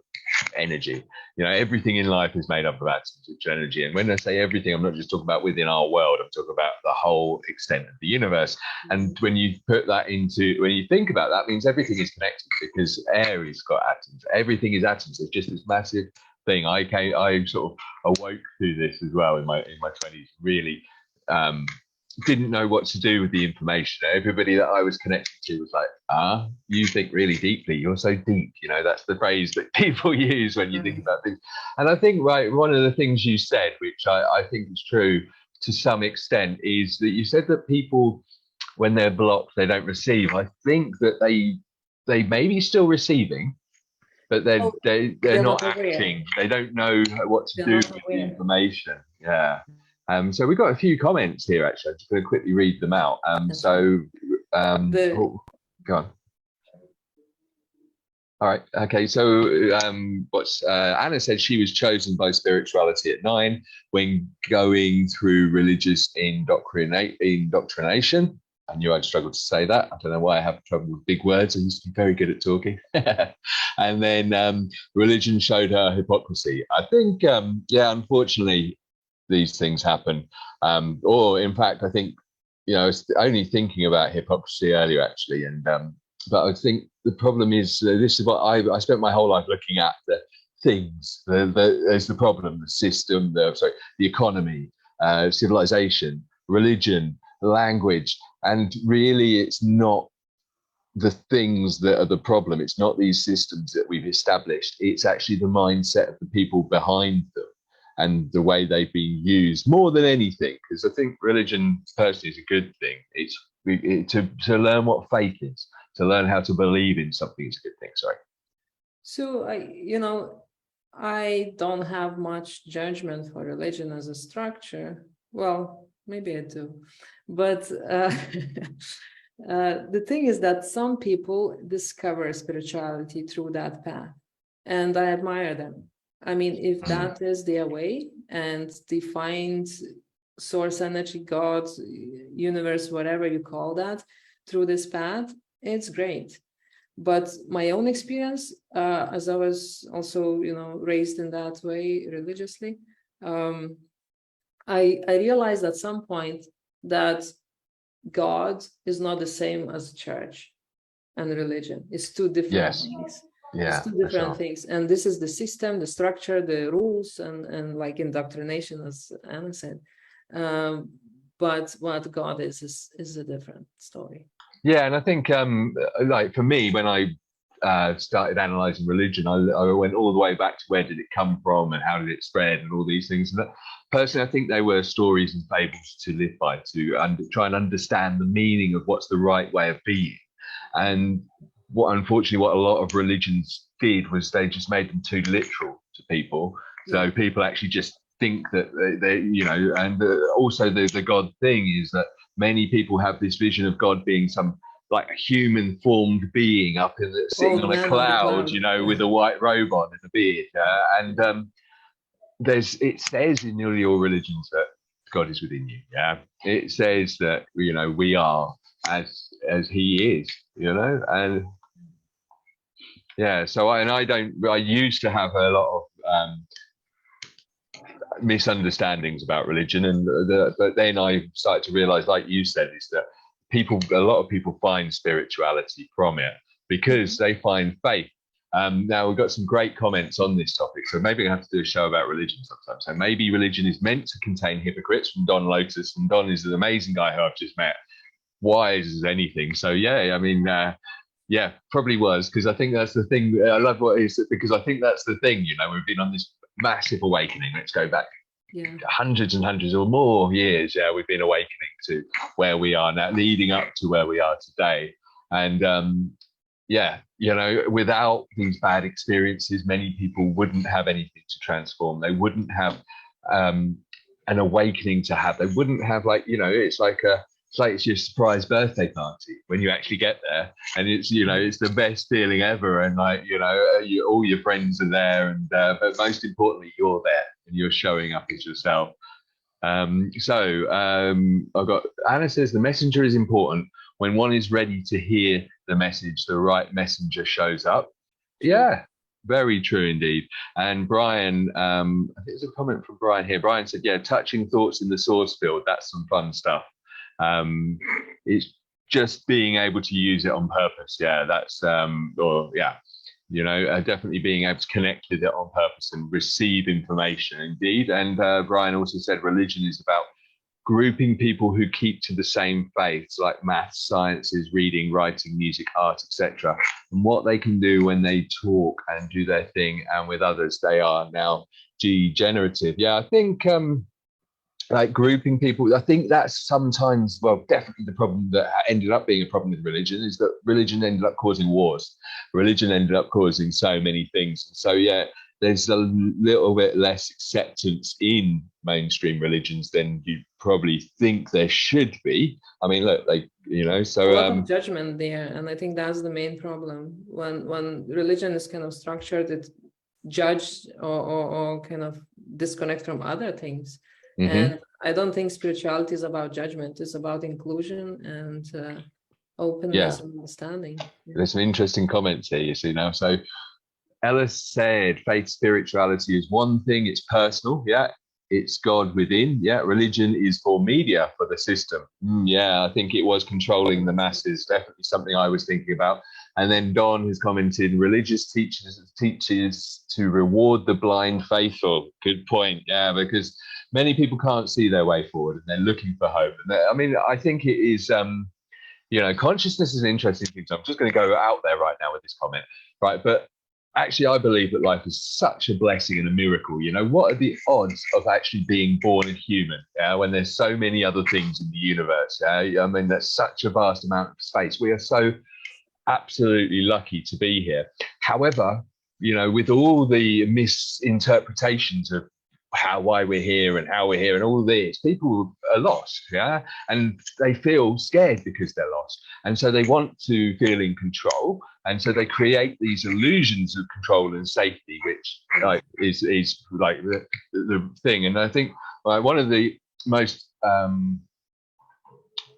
[SPEAKER 1] energy. Everything in life is made up of atoms, which are energy. And when I say everything, I'm not just talking about within our world, I'm talking about the whole extent of the universe. And when you think about that, means everything is connected, because air has got atoms. Everything is atoms. It's just this massive thing. I sort of awoke through this as well in my 20s, really. Didn't know what to do with the information. Everybody that I was connected to was like, you think really deeply, you're so deep. That's the phrase that people use when you think about things. And I think, one of the things you said, which I think is true to some extent, is that you said that people, when they're blocked, they don't receive. I think that they may be still receiving, but they're not acting. They don't know what to do with the information. Yeah. So we've got a few comments here, actually. I'm just going to quickly read them out. Go on. All right. Okay. So Anna said she was chosen by spirituality at 9 when going through religious indoctrination. I knew I'd struggle to say that. I don't know why I have trouble with big words. I used to be very good at talking. And then religion showed her hypocrisy. I think, unfortunately, these things happen. Or in fact, I think, I was only thinking about hypocrisy earlier, actually. And but I think the problem is, this is what I spent my whole life looking at, the things. There's the problem, the system, the economy, civilization, religion, language. And really, it's not the things that are the problem. It's not these systems that we've established. It's actually the mindset of the people behind them and the way they've been used more than anything. Because I think religion personally is a good thing. It's to learn what faith is, to learn how to believe in something is a good thing. Sorry.
[SPEAKER 2] So I don't have much judgment for religion as a structure. Well, maybe I do, but the thing is that some people discover spirituality through that path, and I admire them. I mean, if that is their way, and they find source energy, God, universe, whatever you call that, through this path, it's great. But my own experience, as I was also, raised in that way religiously, I realized at some point that God is not the same as church and religion. It's two different things.
[SPEAKER 1] Yeah,
[SPEAKER 2] it's two different things. And this is the system, the structure, the rules, and like indoctrination, as Anna said. But what God is a different story.
[SPEAKER 1] Yeah, and I think, for me, when I started analysing religion, I went all the way back to where did it come from and how did it spread and all these things. And personally, I think they were stories and fables to live by, to try and understand the meaning of what's the right way of being. And unfortunately, what a lot of religions did was they just made them too literal to people. So people actually just think that they and also the God thing is that many people have this vision of God being some like a human formed being up in the, sitting on a cloud, you know, with a white robe on and a beard. It says in nearly all religions that God is within you. Yeah, it says that, you know, we are as He is, you know, and yeah. So I used to have a lot of misunderstandings about religion, and but then I started to realize, like you said, is that a lot of people find spirituality from it because they find faith. Now we've got some great comments on this topic, so maybe I have to do a show about religion sometime. So maybe religion is meant to contain hypocrites, from Don Lotus, and Don is an amazing guy who I've just met, wise as anything. So yeah, I mean, yeah, probably was, because I think that's the thing. I love what is, because I think that's the thing. You know, we've been on this massive awakening. Let's go back hundreds and hundreds or more years. Yeah, we've been awakening to where we are now, leading up to where we are today. And yeah, you know, without these bad experiences, many people wouldn't have anything to transform. They wouldn't have an awakening to have. They wouldn't have, like, you know, it's like it's your surprise birthday party when you actually get there, and it's, you know, it's the best feeling ever, and like, you know, all your friends are there, and but most importantly, you're there and you're showing up as yourself. I've got Anna says the messenger is important. When one is ready to hear the message, the right messenger shows up. Yeah, very true indeed. And Brian, I think there's a comment from Brian here. Brian said, yeah, touching thoughts in the source field, that's some fun stuff. It's just being able to use it on purpose. Yeah, that's you know, definitely being able to connect with it on purpose and receive information indeed. And Brian also said religion is about grouping people who keep to the same faiths, like maths, sciences, reading, writing, music, art, etc., and what they can do when they talk and do their thing, and with others they are now degenerative. Yeah, I think like grouping people, I think that's sometimes, well, definitely the problem that ended up being a problem with religion is that religion ended up causing wars. Religion ended up causing so many things. So yeah, there's a little bit less acceptance in mainstream religions than you probably think there should be. I mean, look, like, you know, so
[SPEAKER 2] a lot of judgment there, and I think that's the main problem. When religion is kind of structured, it's judged or kind of disconnect from other things. Mm-hmm. And I don't think spirituality is about judgment. It's about inclusion and openness and understanding. Yeah.
[SPEAKER 1] There's some interesting comments here, you see now. So Ellis said, faith spirituality is one thing, it's personal, yeah, it's God within, yeah, religion is for media, for the system. Yeah, I think it was controlling the masses, definitely something I was thinking about. And then Don has commented, religious teaches to reward the blind faithful. Good point, yeah, because many people can't see their way forward and they're looking for hope. And I mean, I think it is, you know, consciousness is an interesting thing. So I'm just going to go out there right now with this comment, right? But actually, I believe that life is such a blessing and a miracle. You know, what are the odds of actually being born a human when there's so many other things in the universe? I mean, there's such a vast amount of space. We are so absolutely lucky to be here. However, you know, with all the misinterpretations of why we're here and how we're here and all this, people are lost, yeah, and they feel scared because they're lost, and so they want to feel in control, and so they create these illusions of control and safety, which like is like the thing. And I think one of the most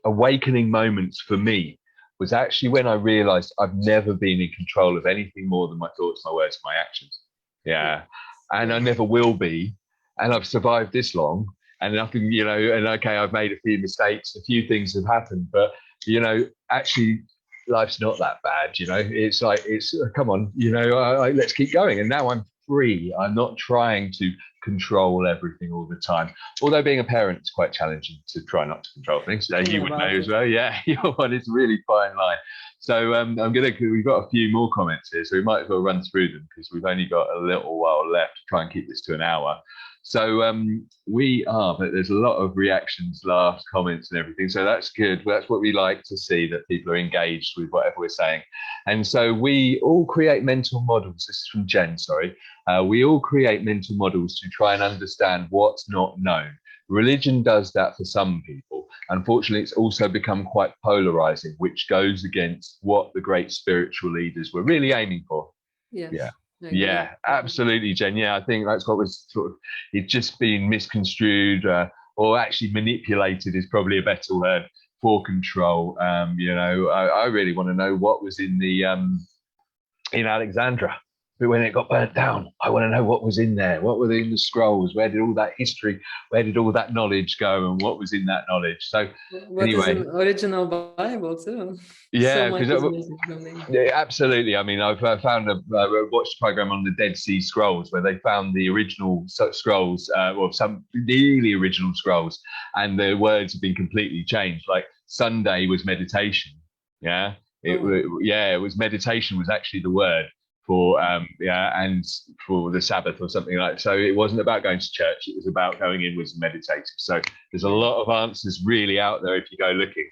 [SPEAKER 1] awakening moments for me was actually when I realized I've never been in control of anything more than my thoughts, my words, my actions. Yeah, and I never will be. And I've survived this long, and nothing, you know, and okay, I've made a few mistakes, a few things have happened, but, you know, actually life's not that bad, you know. It's like, it's, come on, you know, let's keep going. And now I'm free. I'm not trying to control everything all the time. Although being a parent is quite challenging to try not to control things. You would know as well. Yeah, your one is really fine line. So we've got a few more comments here, so we might as well run through them because we've only got a little while left to try and keep this to an hour. So but there's a lot of reactions, laughs, comments and everything. So that's good. That's what we like to see, that people are engaged with whatever we're saying. And so we all create mental models. This is from Jen, sorry. We all create mental models to try and understand what's not known. Religion does that for some people. Unfortunately, it's also become quite polarizing, which goes against what the great spiritual leaders were really aiming for.
[SPEAKER 2] Yes.
[SPEAKER 1] Yeah. Yeah, absolutely, Jen. Yeah, I think that's what was sort of, it's just been misconstrued or actually manipulated is probably a better word, for control. You know, I really want to know what was in the in Alexandria. But when it got burnt down, I want to know what was in there. What were in the scrolls? Where did all that history, where did all that knowledge go, and what was in that knowledge? So
[SPEAKER 2] what
[SPEAKER 1] anyway,
[SPEAKER 2] is an original Bible too?
[SPEAKER 1] yeah,
[SPEAKER 2] so
[SPEAKER 1] because yeah, absolutely. I mean, I've found watched a program on the Dead Sea Scrolls where they found the original scrolls, or some nearly original scrolls, and the words have been completely changed. Like Sunday was meditation. Yeah, it was meditation was actually the word for and for the Sabbath or something like that. So it wasn't about going to church, it was about going inwards and meditating. So there's a lot of answers really out there if you go looking.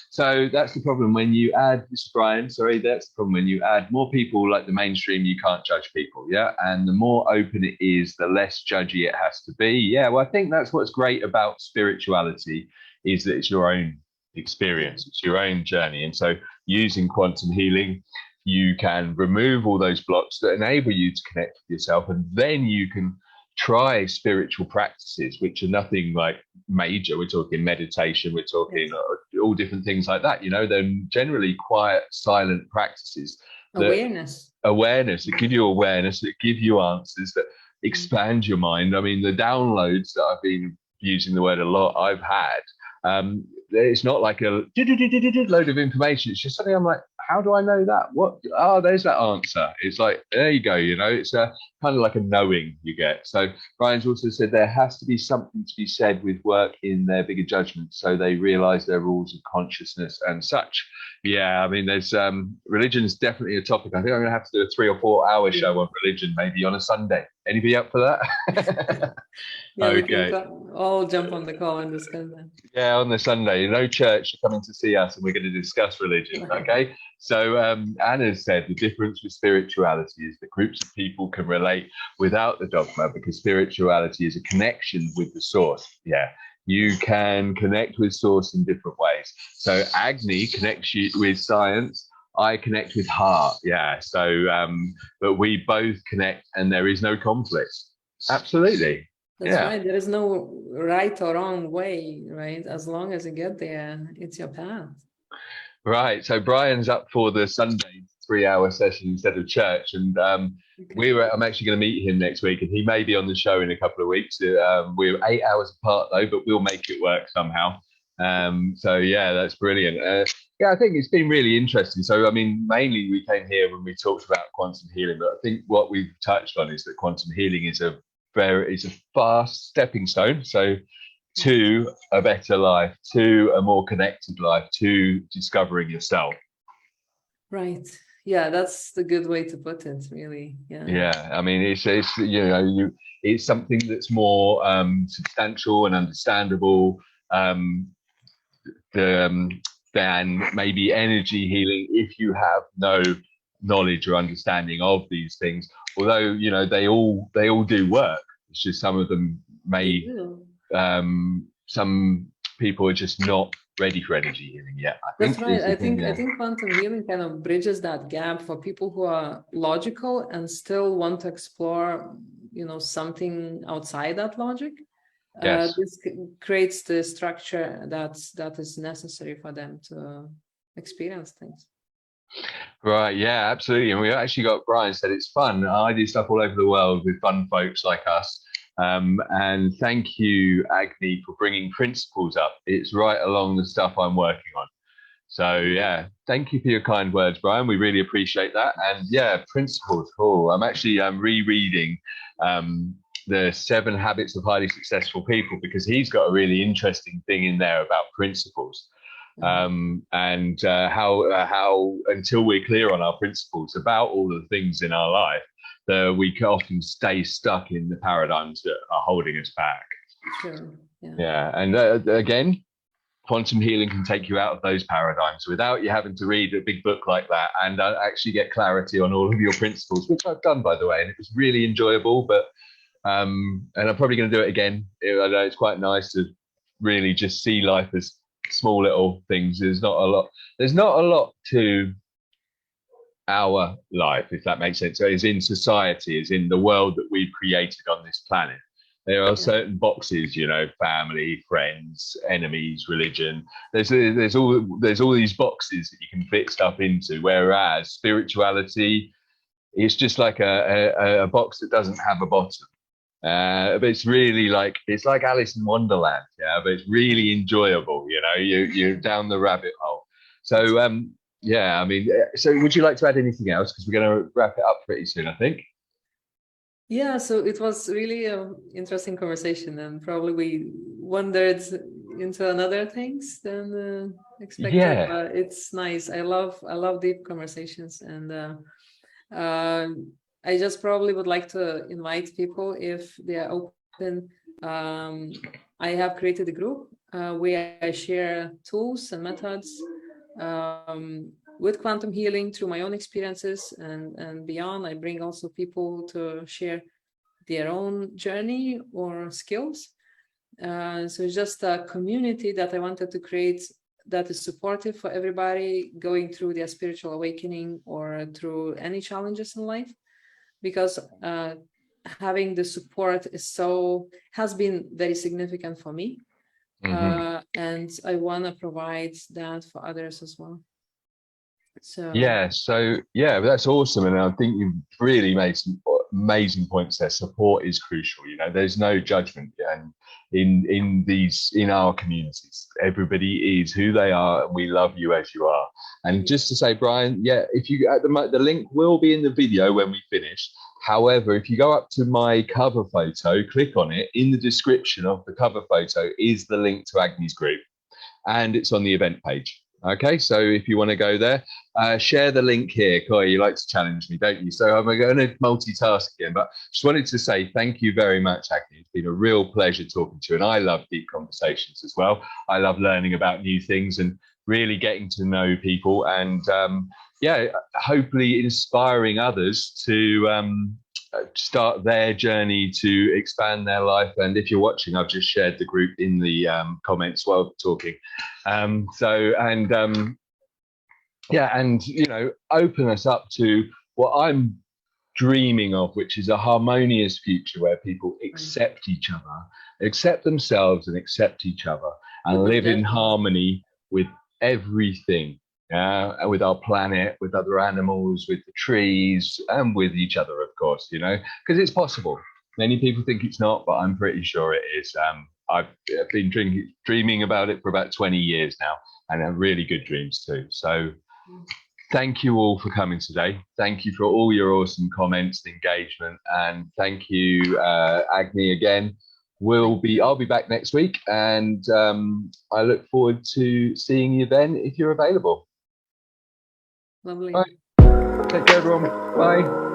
[SPEAKER 1] So that's the problem when you add, this is Brian, sorry, that's the problem when you add more people like the mainstream, you can't judge people. Yeah, and the more open it is, the less judgy it has to be. Yeah, well, I think that's what's great about spirituality, is that it's your own experience, it's your own journey. And so using quantum healing, you can remove all those blocks that enable you to connect with yourself, and then you can try spiritual practices, which are nothing like major. We're talking meditation, we're talking all different things like that. You know, they're generally quiet, silent practices. Awareness that give you awareness, that give you answers, that expand your mind. I mean, the downloads that I've been using the word a lot, I've had, it's not like a load of information. It's just something I'm like, how do I know that? What? Oh, there's that answer. It's like, there you go. You know, it's a kind of like a knowing you get. So Brian's also said there has to be something to be said with work in their bigger judgment, so they realize their rules of consciousness and such. Yeah, I mean, there's religion is definitely a topic. I think I'm going to have to do a 3 or 4 hour show on religion, maybe on a Sunday. Anybody up for that?
[SPEAKER 2] Yeah, we can all jump on the call and discuss that.
[SPEAKER 1] Yeah, on the Sunday, no church coming to see us, and we're going to discuss religion. Okay. So Anna said the difference with spirituality is that groups of people can relate without the dogma, because spirituality is a connection with the source. Yeah, you can connect with source in different ways. So Agne connects you with science. I connect with heart. Yeah. So, but we both connect, and there is no conflict. Absolutely.
[SPEAKER 2] That's right. There is no right or wrong way, right? As long as you get there, it's your path. Right.
[SPEAKER 1] So Brian's up for the Sunday 3 hour session instead of church, and I'm actually going to meet him next week, and he may be on the show in a couple of weeks. We're 8 hours apart though, but we'll make it work somehow. So yeah, that's brilliant. Yeah, I think it's been really interesting. So I mean, mainly we came here when we talked about quantum healing, but I think what we've touched on is that quantum healing is a fast stepping stone. So to a better life, to a more connected life, to discovering yourself.
[SPEAKER 2] Right. Yeah, that's the good way to put it, really. Yeah.
[SPEAKER 1] Yeah. I mean, it's you know, it's something that's more substantial and understandable than maybe energy healing, if you have no knowledge or understanding of these things. Although, you know, they all do work. It's just some of them may some people are just not ready for energy healing yet.
[SPEAKER 2] That's right. I think quantum healing kind of bridges that gap for people who are logical and still want to explore, you know, something outside that logic. Yes. This creates the structure that is necessary for them to experience things.
[SPEAKER 1] Right. Yeah, absolutely. And we actually got, Brian said it's fun. I do stuff all over the world with fun folks like us. And thank you, Agne, for bringing principles up. It's right along the stuff I'm working on. So yeah, thank you for your kind words, Brian. We really appreciate that. And yeah, principles. Cool. I'm actually rereading the 7 Habits of Highly Successful People, because he's got a really interesting thing in there about principles. And how until we're clear on our principles about all the things in our life, we can often stay stuck in the paradigms that are holding us back.
[SPEAKER 2] Sure.
[SPEAKER 1] Yeah. And again, quantum healing can take you out of those paradigms without you having to read a big book like that, and actually get clarity on all of your principles, which I've done, by the way, and it was really enjoyable. But And I'm probably going to do it again. I know it's quite nice to really just see life as small little things. There's not a lot to our life, if that makes sense. So it's in society, is in the world that we've created on this planet. There are certain boxes, you know, family, friends, enemies, religion. There's all these boxes that you can fit stuff into. Whereas spirituality, it's just like a box that doesn't have a bottom. But it's really it's like Alice in Wonderland, yeah. But it's really enjoyable, you know. You're down the rabbit hole. So yeah, I mean, so would you like to add anything else? Because we're going to wrap it up pretty soon, I think.
[SPEAKER 2] Yeah, so it was really an interesting conversation, and probably we wandered into another things than expected.
[SPEAKER 1] Yeah.
[SPEAKER 2] But it's nice. I love deep conversations, and I just probably would like to invite people, if they are open. I have created a group where I share tools and methods with quantum healing through my own experiences and beyond. I bring also people to share their own journey or skills. So it's just a community that I wanted to create that is supportive for everybody going through their spiritual awakening or through any challenges in life, because having the support has been very significant for me. And I want to provide that for others as well. So yeah, that's awesome. And I think you've really made some amazing points there. Support is crucial. You know, there's no judgment, and in our communities, everybody is who they are, and we love you as you are. And just to say, Brian, yeah, if you the link will be in the video when we finish. However, if you go up to my cover photo, click on it, in the description of the cover photo is the link to Agne's group, and it's on the event page. Okay, so if you want to go there, share the link here. Ky, you like to challenge me, don't you? So I'm going to multitask again, but just wanted to say thank you very much, Agne. It's been a real pleasure talking to you, and I love deep conversations as well. I love learning about new things and really getting to know people, and yeah, hopefully inspiring others to start their journey to expand their life. And if you're watching, I've just shared the group in the comments while talking. Yeah, and you know, open us up to what I'm dreaming of, which is a harmonious future where people accept each other, accept themselves, and accept each other, and live in harmony with everything. With our planet, with other animals, with the trees, and with each other, of course, you know, because it's possible. Many people think it's not, but I'm pretty sure it is. I've been dreaming about it for about 20 years now, and have really good dreams too. So thank you all for coming today. Thank you for all your awesome comments and engagement. And thank you, Agne, again. I'll be back next week, and I look forward to seeing you then if you're available. Lovely.
[SPEAKER 1] Bye. Take care, everyone. Bye.